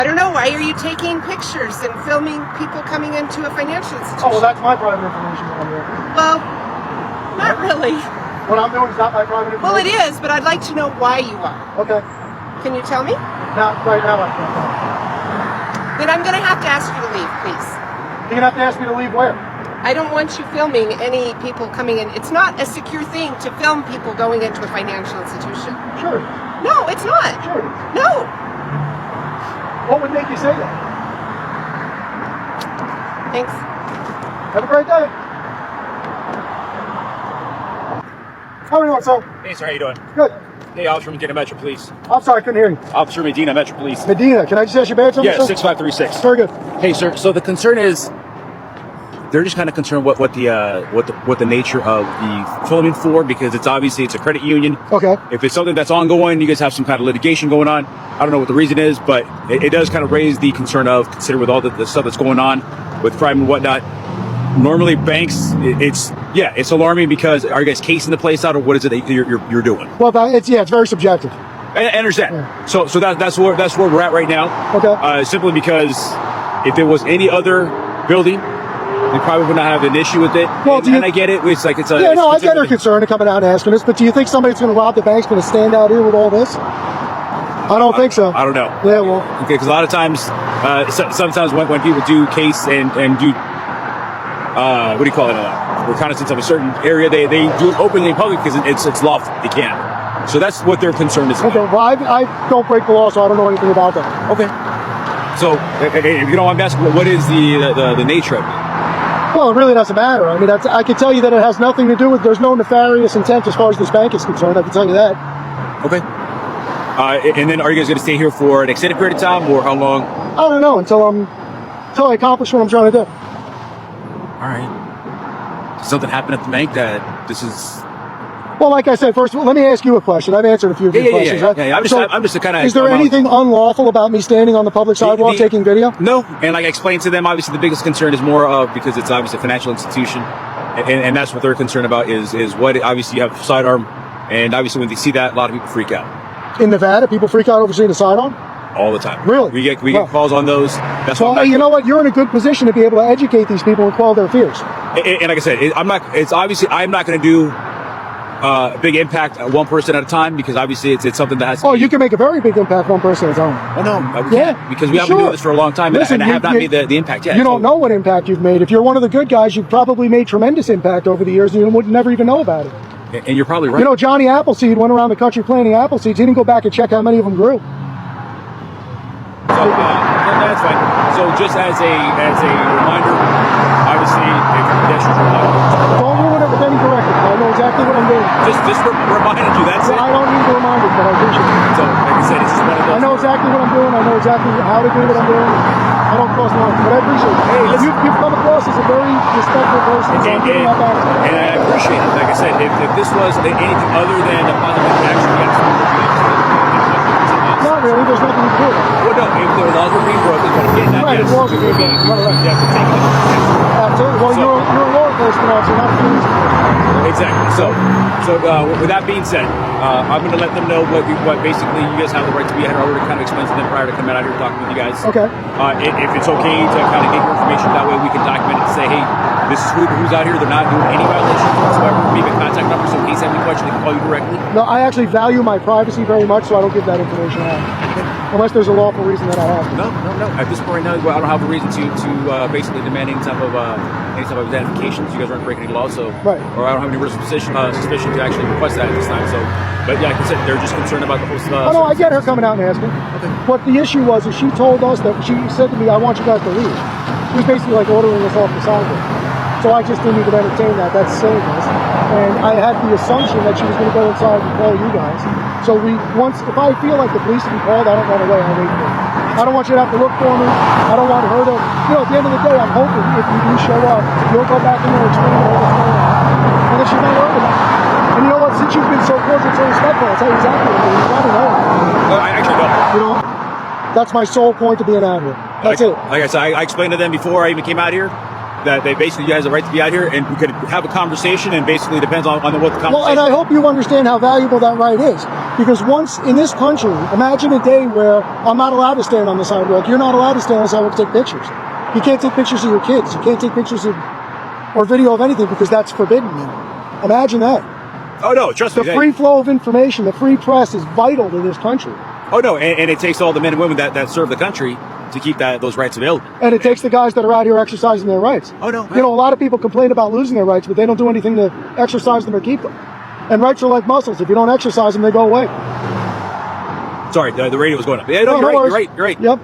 I don't know. Why are you taking pictures and filming people coming into a financial institution? Oh, well, that's my private information that I'm here. Well, not really. What I'm doing is not my private information. Well, it is, but I'd like to know why you are. Okay. Can you tell me? Not right now, I can't. Then I'm going to have to ask you to leave, please. You're going to have to ask me to leave where? I don't want you filming any people coming in. It's not a secure thing to film people going into a financial institution. Sure. No, it's not. Sure. No. What would make you say that? Thanks. Have a great day. How are you doing, sir? Hey, sir, how you doing? Good. Hey, Officer Medina, Metro Police. I'm sorry, I couldn't hear you. Officer Medina, Metro Police. Medina, can I just ask your badge number, Yeah, sir? 6536. Very good. Hey, sir. So the concern is, they're just kind of concerned what the nature of the filming for, because it's a credit union. Okay. If it's something that's ongoing, you guys have some kind of litigation going on. I don't know what the reason is, but it does kind of raise the concern of, considering with all the stuff that's going on with crime and whatnot. Normally, banks, it's alarming because are you guys casing the place out, or what is it that you're doing? Well, it's very subjective. I understand. Yeah. So that's where we're at right now. Okay. Simply because if it was any other building, we probably would not have an issue with it. Well, and I get it. It's like it's a. Yeah, no, I get her concern to coming out and asking this, but do you think somebody that's going to rob the bank's going to stand out here with all this? I don't think so. I don't know. Yeah, well. Okay, because a lot of times, sometimes when people do case and do, what do you call it? Reconnaissance of a certain area, they do it openly in public because it's lawful. They can. So that's what their concern is about. Okay, well, I don't break the law, so I don't know anything about that. Okay. So, if you don't want me to ask, what is the nature of it? Well, it really doesn't matter. I mean, I can tell you that it has nothing to do with, there's no nefarious intent as far as this bank is concerned. I can tell you that. Okay. And then are you guys going to stay here for an extended period of time, or how long? I don't know, until I accomplish what I'm trying to do. All right. Did something happen at the bank that this is... Well, like I said, first of all, let me ask you a question. I've answered a few of your questions. Right? Yeah. I'm just a kind of... Is there anything unlawful about me standing on the public sidewalk taking video? No. And like I explained to them, obviously the biggest concern is more of, because it's obviously a financial institution, and that's what they're concerned about is what, obviously you have a sidearm, and obviously when they see that, a lot of people freak out. In Nevada, people freak out over seeing a sidearm? All the time. Really? We get calls on those. That's well, you know what? You're in a good position to be able to educate these people and quell their fears. And like I said, I'm not going to do a big impact at one person at a time, because obviously it's something that has to you can make a very big impact one person at a time. Oh, no, we can't, because we haven't been doing this for a long time. Listen, and I have not made the impact yet. You don't know what impact you've made. If you're one of the good guys, you've probably made tremendous impact over the years, and you would never even know about it. And you're probably right. You know, Johnny Appleseed went around the country planting apple seeds. He didn't go back and check how many of them grew. So that's fine. So just as a reminder, obviously, if pedestrians are allowed, don't ruin it with any directive. I know exactly what I'm doing. Just reminding you. That's it. I don't need to remind you, but I appreciate it. So, like I said, it's just one of those. I know exactly what I'm doing. I know exactly how to do what I'm doing. I don't cross the line, but I appreciate it. Hey, listen. You've come across as a very respectful person, so I'm giving that back to you. And I appreciate it. Like I said, if this was anything other than a positive reaction, you got to not really. There's nothing to do. Well, no, if the laws were being broken, but again, that right, yes, laws are being broken. you have to take it. Absolutely. Well, you're a law enforcement officer, not a police officer. Exactly. So with that being said, I'm going to let them know what basically you guys have the right to be here. I already kind of explained to them prior to coming out here talking with you guys. Okay. If it's okay to kind of get your information, that way we can document it and say, hey, this is who's out here. They're not doing any violations whatsoever. We have a contact number, so in case they have any questions, they can call you directly. No, I actually value my privacy very much, so I don't give that information out. Unless there's a lawful reason that I have to. No. At this point right now, I don't have a reason to basically demand any type of identifications. You guys aren't breaking any laws, so right. Or I don't have any real suspicion to actually request that at this time. So, but yeah, like I said, they're just concerned about the whole stuff. Oh no, I get her coming out and asking. Okay. What the issue was is she told us that she said to me, "I want you guys to leave." She was basically like ordering us off the sidewalk. So I just didn't even entertain that. That's silliness. And I had the assumption that she was going to go inside and call you guys. So if I feel like the police will be called, I don't run away. I wait for them. I don't want you to have to look for me. I don't want her to, at the end of the day, I'm hoping if you do show up, you'll go back in there and explain all what's going on. And then she's not worried about it. And you know what? Since you've been so cordial, so respectful, I'll tell you exactly what I'm doing. You probably know it. No, I actually don't. You know, that's my sole point of being out here. That's it. Like I said, I explained to them before I even came out here that they basically, you guys have the right to be out here, and we could have a conversation, and basically depends on what the conversation. Well, and I hope you understand how valuable that right is. Because once in this country, imagine a day where I'm not allowed to stand on the sidewalk. You're not allowed to stand on the sidewalk to take pictures. You can't take pictures of your kids. You can't take pictures of or video of anything because that's forbidden now. Imagine that. Oh no, trust me. The free flow of information, the free press is vital to this country. Oh no, and it takes all the men and women that serve the country to keep those rights available. And it takes the guys that are out here exercising their rights. Oh no. You know, a lot of people complain about losing their rights, but they don't do anything to exercise them or keep them. And rights are like muscles. If you don't exercise them, they go away. Sorry, the radio was going up. Yeah, no, you're right. You're right. Yep.